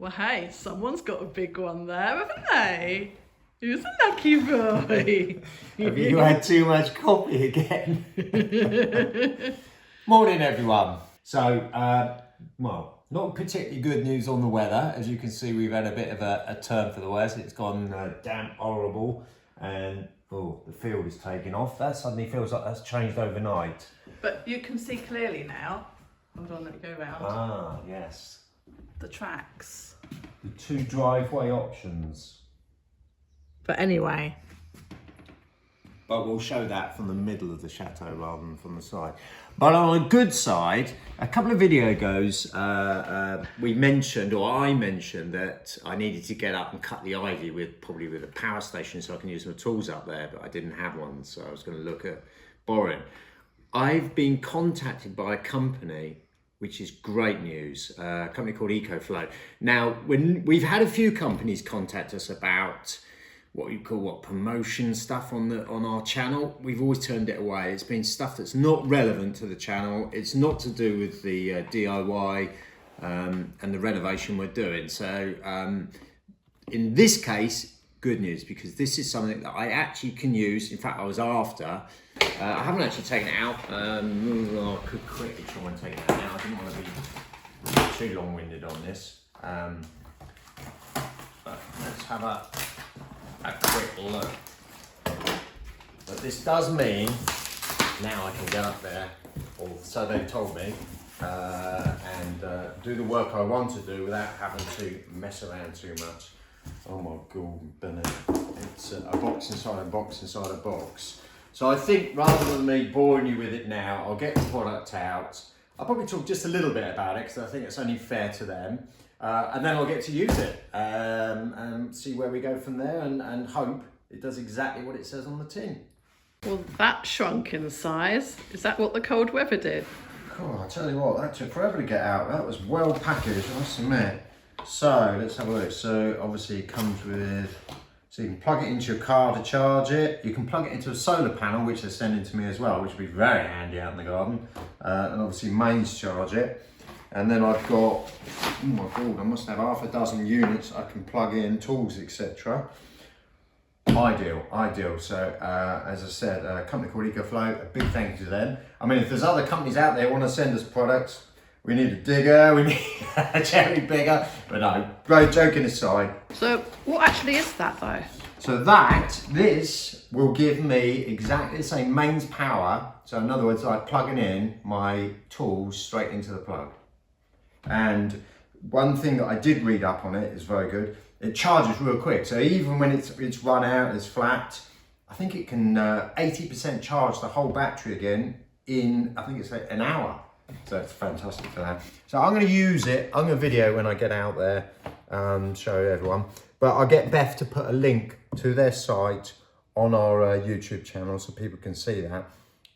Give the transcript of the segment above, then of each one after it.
Well, hey, someone's got a big one there, haven't they? Who's a lucky boy? Have you had too much coffee again? Morning, everyone. So, well, not particularly good news on the weather. As you can see, we've had a bit of a turn for the worse. It's gone damp, horrible, and the field is taking off. That suddenly feels like that's changed overnight. But you can see clearly now. Hold on, let me go round. Ah, yes. The tracks. The two driveway options. But anyway. But we'll show that from the middle of the chateau rather than from the side. But on a good side, a couple of videos ago, we mentioned, or I mentioned, that I needed to get up and cut the ivy probably with a power station so I can use my tools up there, but I didn't have one, so I was going to look at borrowing. I've been contacted by a company, which is great news, a company called EcoFlow. Now, when we've had a few companies contact us about what you call promotion stuff on our channel, we've always turned it away. It's been stuff that's not relevant to the channel. It's not to do with the DIY and the renovation we're doing. So in this case, good news, because this is something that I actually can use. In fact, I was after. I haven't actually taken it out. I could quickly try and take that out. I didn't want to be too long-winded on this. But let's have a quick look. But this does mean now I can get up there, or so they've told me, and do the work I want to do without having to mess around too much. Oh my God, Bennett. It's a box inside a box inside a box. So I think rather than me boring you with it now, I'll get the product out. I'll probably talk just a little bit about it because I think it's only fair to them. And then I'll get to use it and see where we go from there and hope it does exactly what it says on the tin. Well, that shrunk in size. Is that what the cold weather did? Cool, I'll tell you what, that took forever to get out. That was well packaged, I must admit. So let's have a look. So obviously it comes with, so you can plug it into your car to charge it. You can plug it into a solar panel, which they're sending to me as well, which would be very handy out in the garden. And obviously mains charge it. And then I've got, oh my God, I must have half a dozen units I can plug in, tools, etc. Ideal. So as I said, a company called EcoFlow, a big thank you to them. I mean, if there's other companies out there who want to send us products, we need a digger, we need a cherry picker, but no, great, joking aside. So what actually is that though? So this will give me exactly the same mains power. So in other words, I'm plugging in my tools straight into the plug. And one thing that I did read up on it is very good. It charges real quick. So even when it's run out, it's flat, I think it can 80% charge the whole battery again in, I think it's like an hour. So it's fantastic for that. So I'm going to use it. I'm going to video when I get out there, show everyone. But I'll get Beth to put a link to their site on our YouTube channel so people can see that.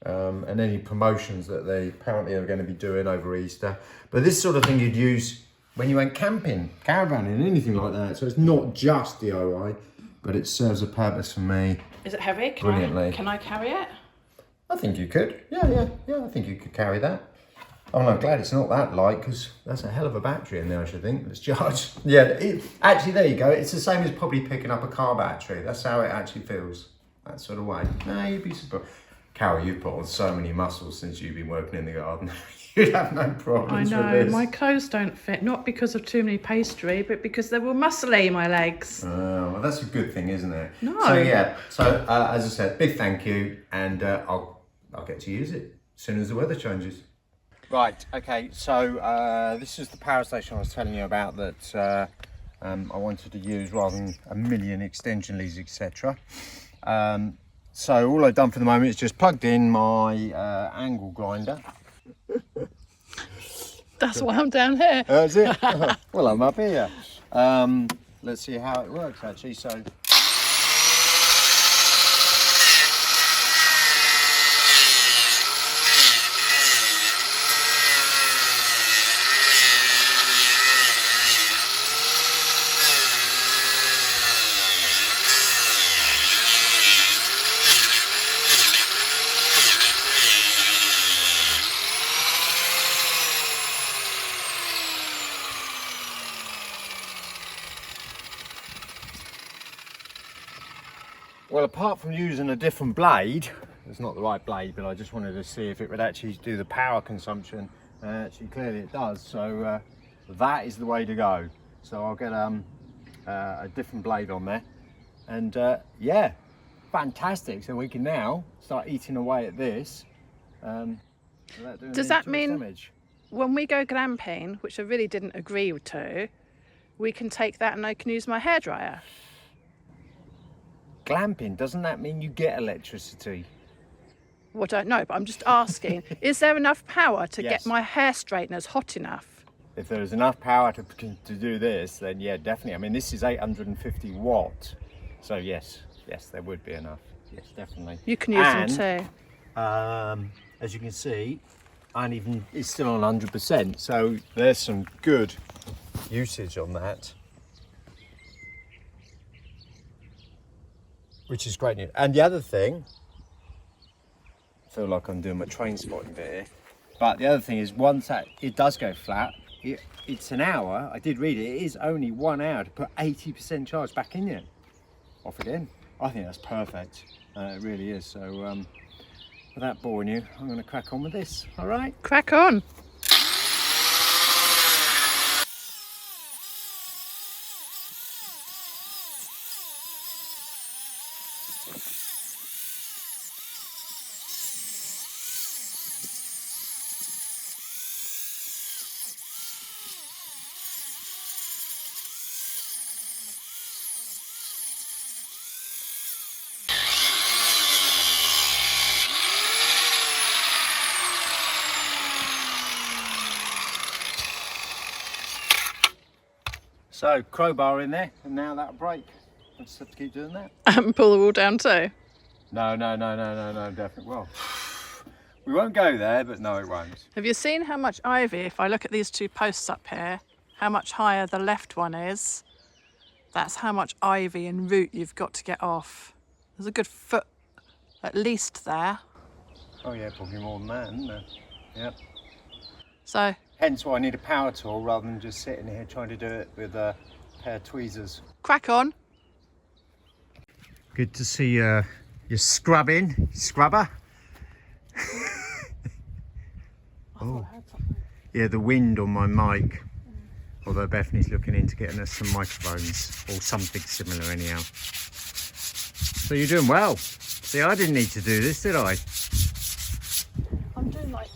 And any promotions that they apparently are going to be doing over Easter. But this sort of thing you'd use when you went camping, caravanning, anything like that. So it's not just DIY, but it serves a purpose for me. Is it heavy? Can I carry it? I think you could. Yeah, I think you could carry that. Oh, I'm glad it's not that light because that's a hell of a battery in there, I should think. It's charged. Yeah, actually, there you go. It's the same as probably picking up a car battery. That's how it actually feels, that sort of way. No, you'd be surprised. Carol, you've put on so many muscles since you've been working in the garden. You'd have no problems with this. I know, my clothes don't fit, not because of too many pastry, but because they were muscly, my legs. Oh, well, that's a good thing, isn't it? No. So yeah, as I said, big thank you, and I'll get to use it as soon as the weather changes. Right, okay, so this is the power station I was telling you about that I wanted to use rather than a million extension leads, etc. So all I've done for the moment is just plugged in my angle grinder. That's why I'm down here. Is it? Well, I'm up here. Let's see how it works actually. So. Well, apart from using a different blade, it's not the right blade, but I just wanted to see if it would actually do the power consumption. Actually, clearly it does. So that is the way to go. So I'll get a different blade on there, and yeah, fantastic. So we can now start eating away at this. Does that mean when we go glamping, which I really didn't agree to, we can take that and I can use my hairdryer? Glamping, doesn't that mean you get electricity? Well, I don't know, but I'm just asking, is there enough power to Yes. get my hair straighteners hot enough? If there's enough power to do this, then yeah, definitely. I mean, this is 850 watt, so yes, there would be enough. Yes, definitely. You can use them too. As you can see, it's still on 100%, so there's some good usage on that, which is great news. And the other thing, I feel like I'm doing my train spotting bit here, but the other thing is once it does go flat, it's an hour. I did read it is only 1 hour to put 80% charge back in yet. Off again. I think that's perfect. It really is. So without boring you, I'm going to crack on with this. All right? Crack on. So crowbar in there, and now that'll break. I just have to keep doing that. And pull the wall down too. No, definitely. Well, we won't go there, but no, it won't. Have you seen how much ivy, if I look at these two posts up here, how much higher the left one is? That's how much ivy and root you've got to get off. There's a good foot at least there. Oh yeah, probably more than that, isn't there? Yep. So, hence why I need a power tool rather than just sitting here trying to do it with a pair of tweezers. crack on. Good to see you're scrubbing, scrubber. Oh, yeah, the wind on my mic. Although Bethany's looking into getting us some microphones or something similar anyhow. So you're doing well. See, I didn't need to do this, did I? I'm doing like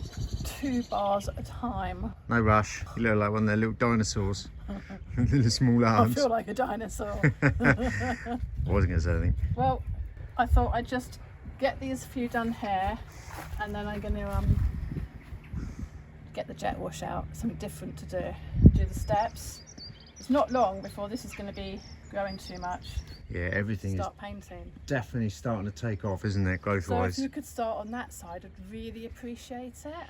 2 bars at a time. No rush. You look like one of their little dinosaurs. Little small I arms. feel like a dinosaur. I wasn't going to say anything. Well, I thought I'd just get these few done here, and then I'm going to get the jet wash out. Something different to do the steps. It's not long before this is going to be growing too much. Yeah, everything Start painting. definitely starting to take off, isn't it, growth-wise? So if you could start on that side, I'd really appreciate it.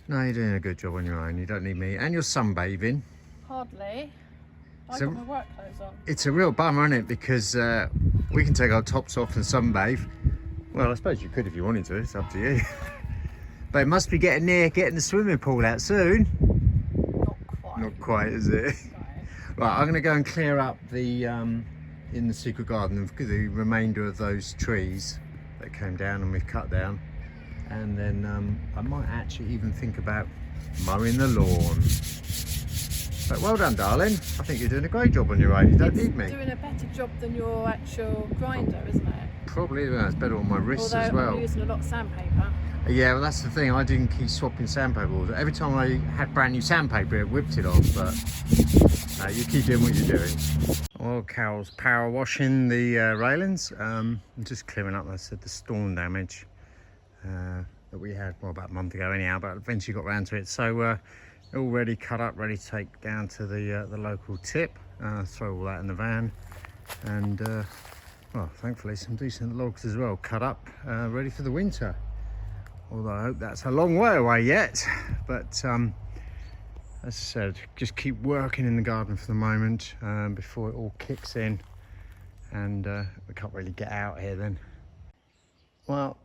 No, you're doing a good job on your own. You don't need me. And you're sunbathing. Hardly. I So- got my work clothes on. It's a real bummer, isn't it? Because we can take our tops off and sunbathe. Well, I suppose you could if you wanted to. It's up to you. But it must be getting near getting the swimming pool out soon. Not quite. Not quite, is it? No. Right, I'm going to go and clear up the in the secret garden the remainder of those trees that came down and we've cut down, and then I might actually even think about mowing the lawn. But well done, darling. I think you're doing a great job on your own. You don't need me. Doing a better job than your actual grinder, isn't it? Probably. Well, it's better on my wrists Although as well. I'm using a lot of sandpaper. Yeah, well, that's the thing. I didn't keep swapping sandpaper all the- every time I had brand new sandpaper, it whipped it off. But you keep doing what you're doing. Well, Carol's power washing the railings. I'm just clearing up, as I said, the storm damage that we had, well, about a month ago anyhow, but eventually got round to it. So all ready, cut up, ready to take down to the local tip. Throw all that in the van, and well, thankfully some decent logs as well, cut up, ready for the winter. Although I hope that's a long way away yet, but as I said, just keep working in the garden for the moment before it all kicks in, and we can't really get out here then. Well,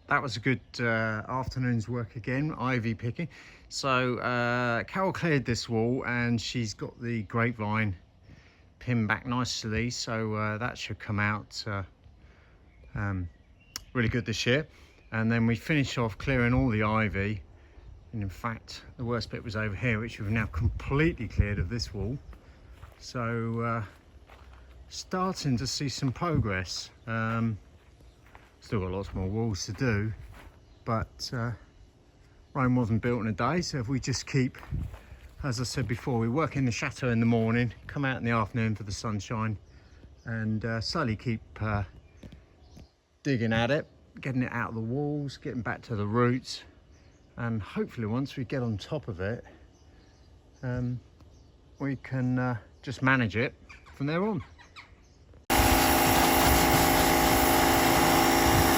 that was a good afternoon's work again, ivy picking. So Carol cleared this wall and she's got the grapevine pinned back nicely, so that should come out really good this year. And then we finished off clearing all the ivy, and in fact the worst bit was over here, which we've now completely cleared of this wall. So starting to see some progress. Still got lots more walls to do, but Rome wasn't built in a day, so if we just keep, as I said before, we work in the chateau in the morning, come out in the afternoon for the sunshine, and slowly keep digging at it, getting it out of the walls, getting back to the roots, and hopefully once we get on top of it, we can just manage it from there on.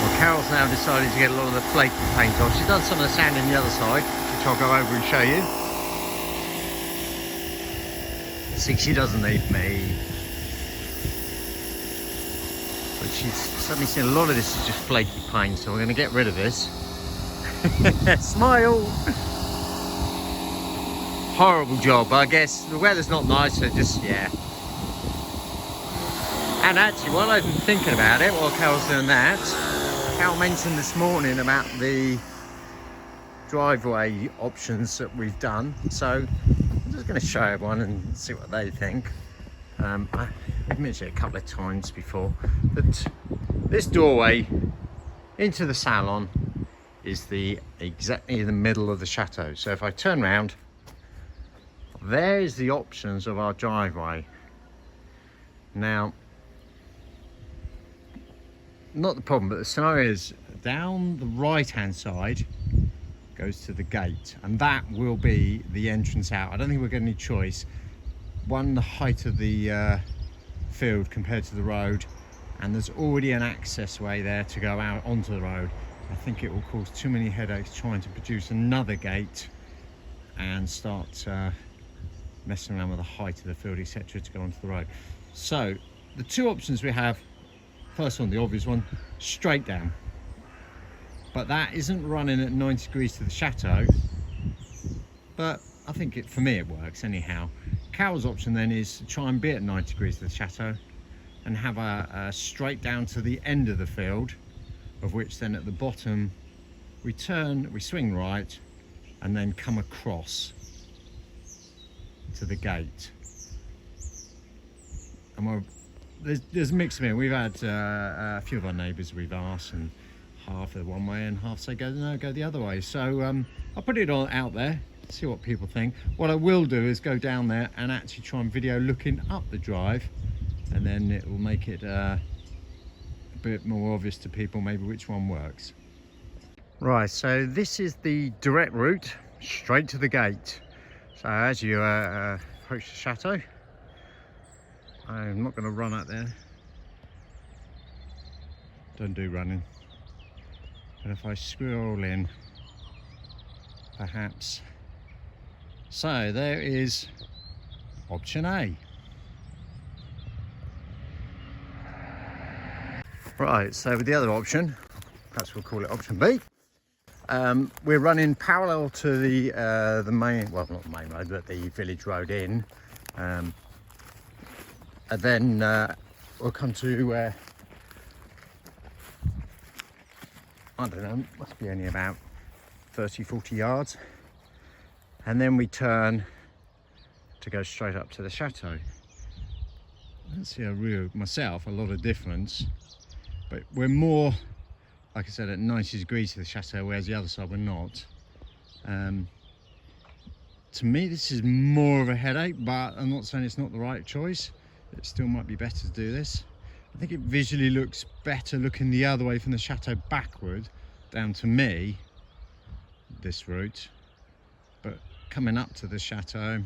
Well, Carol's now decided to get a lot of the flaky paint off. She's done some of the sand in the other side, which I'll go over and show you. See, she doesn't need me. But she's suddenly seen a lot of this is just flaky paint, so we're going to get rid of this. Smile! Horrible job, I guess. The weather's not nice, so just, yeah. And actually, while I've been thinking about it, while Carol's doing that, Carol mentioned this morning about the driveway options that we've done. So I'm just going to show everyone and see what they think. I've mentioned it a couple of times before, that this doorway into the salon is exactly in the middle of the chateau. So if I turn around, there's the options of our driveway. Now, not the problem, but the scenario is down the right hand side goes to the gate, and that will be the entrance out. I don't think we're getting any choice. One, the height of the field compared to the road, and there's already an access way there to go out onto the road. I think it will cause too many headaches trying to produce another gate and start messing around with the height of the field, etc., to go onto the road. So the two options we have, first one, the obvious one, straight down, but that isn't running at 90 degrees to the chateau, but I think for me it works anyhow. Carol's option then is to try and be at 90 degrees to the chateau and have a straight down to the end of the field, of which then at the bottom we turn, we swing right, and then come across to the gate. And there's a mix of it. We've had a few of our neighbours we've asked, and half are one way and half say go the other way. So I'll put it all out there, see what people think. What I will do is go down there and actually try and video looking up the drive, and then it will make it a bit more obvious to people maybe which one works. Right, so this is the direct route straight to the gate. So as you approach the chateau, I'm not going to run out there. Don't do running. But if I scroll in, perhaps. So there is option A. Right, so with the other option, perhaps we'll call it option B. We're running parallel to the main, well, not the main road, but the village road in. And then we'll come to, I don't know, must be only about 30-40 yards. And then we turn to go straight up to the chateau. I don't see a lot of difference. But we're more, like I said, at 90 degrees to the chateau, whereas the other side we're not. To me, this is more of a headache, but I'm not saying it's not the right choice. It still might be better to do this. I think it visually looks better looking the other way from the chateau backward, down to me, this route. But coming up to the chateau,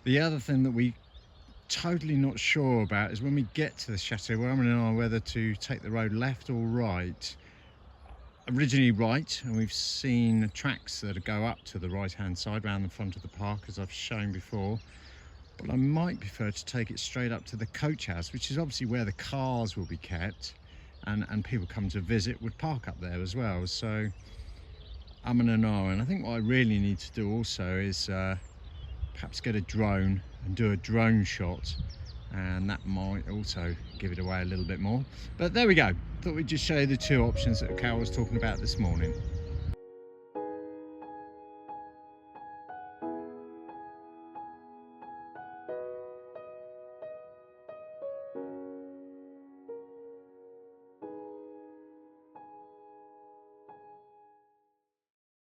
the other thing that we totally not sure about is when we get to the chateau, we're umming and ahhing whether to take the road left or right. Originally right, and we've seen tracks that go up to the right hand side around the front of the park, as I've shown before, but I might prefer to take it straight up to the coach house, which is obviously where the cars will be kept, and people come to visit would park up there as well. So umming and ahhing. I think what I really need to do also is perhaps get a drone and do a drone shot and that might also give it away a little bit more. But there we go. Thought we'd just show you the two options that Carol was talking about this morning.